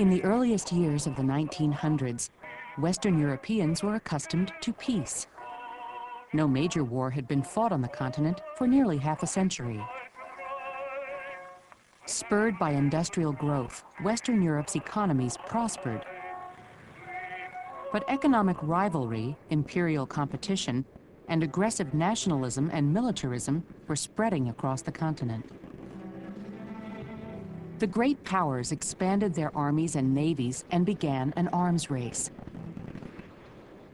In the earliest years of the 1900s, Western Europeans were accustomed to peace. No major war had been fought on the continent for nearly half a century. Spurred by industrial growth, Western Europe's economies prospered. But economic rivalry, imperial competition, and aggressive nationalism and militarism were spreading across the continent. The great powers expanded their armies and navies and began an arms race.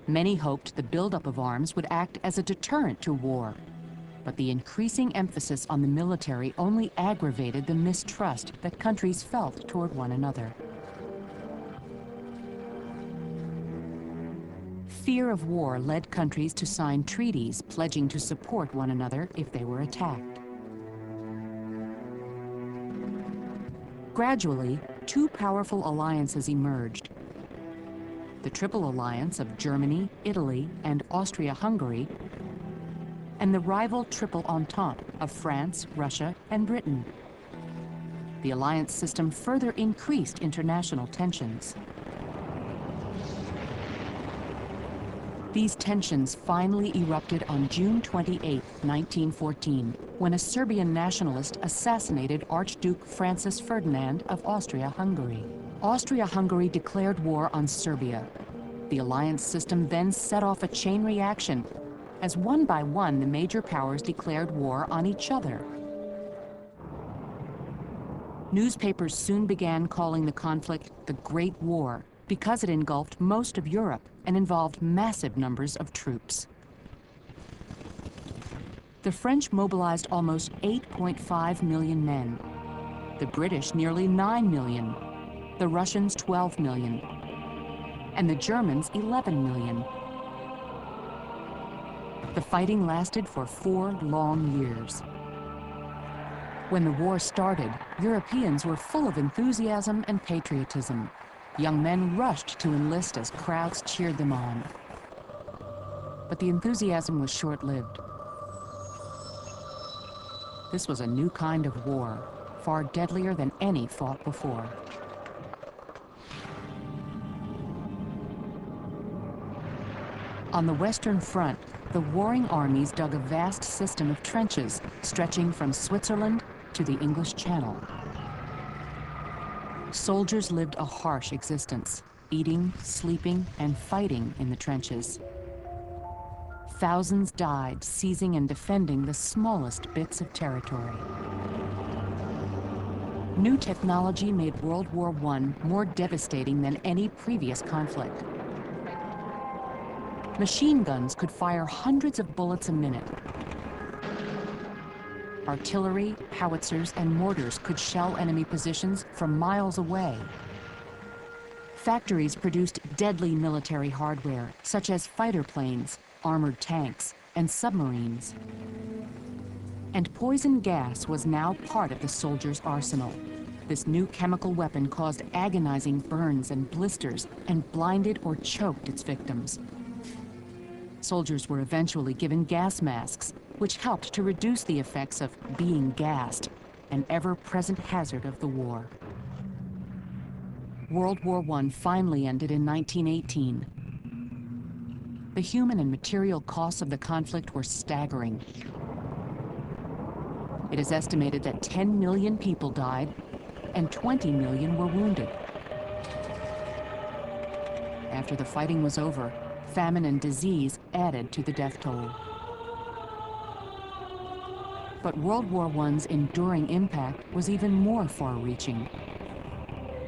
Many hoped the buildup of arms would act as a deterrent to war, but the increasing emphasis on the military only aggravated the mistrust that countries felt toward one another. Fear of war led countries to sign treaties pledging to support one another if they were attacked. Gradually, two powerful alliances emerged. The Triple Alliance of Germany, Italy, and Austria-Hungary, and the rival Triple Entente of France, Russia, and Britain. The alliance system further increased international tensions. These tensions finally erupted on June 28, 1914, when a Serbian nationalist assassinated Archduke Francis Ferdinand of Austria-Hungary. Austria-Hungary declared war on Serbia. The alliance system then set off a chain reaction, as one by one the major powers declared war on each other. Newspapers soon began calling the conflict the Great War because it engulfed most of Europe and involved massive numbers of troops. The French mobilized almost 8.5 million men, the British nearly 9 million, the Russians 12 million, and the Germans 11 million. The fighting lasted for 4 long years. When the war started, Europeans were full of enthusiasm and patriotism. Young men rushed to enlist as crowds cheered them on. But the enthusiasm was short-lived. This was a new kind of war, far deadlier than any fought before. On the Western Front, the warring armies dug a vast system of trenches stretching from Switzerland to the English Channel. Soldiers lived a harsh existence, eating, sleeping, and fighting in the trenches. Thousands died seizing and defending the smallest bits of territory. New technology made World War I more devastating than any previous conflict. Machine guns could fire hundreds of bullets a minute. Artillery, howitzers, and mortars could shell enemy positions from miles away. Factories produced deadly military hardware, such as fighter planes, armored tanks, and submarines. And poison gas was now part of the soldiers' arsenal. This new chemical weapon caused agonizing burns and blisters and blinded or choked its victims. Soldiers were eventually given gas masks, which helped to reduce the effects of being gassed, an ever-present hazard of the war. World War I finally ended in 1918. The human and material costs of the conflict were staggering. It is estimated that 10 million people died and 20 million were wounded. After the fighting was over, famine and disease added to the death toll. But World War I's enduring impact was even more far-reaching.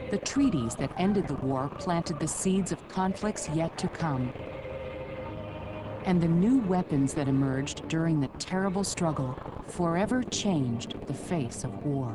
The treaties that ended the war planted the seeds of conflicts yet to come. And the new weapons that emerged during the terrible struggle forever changed the face of war.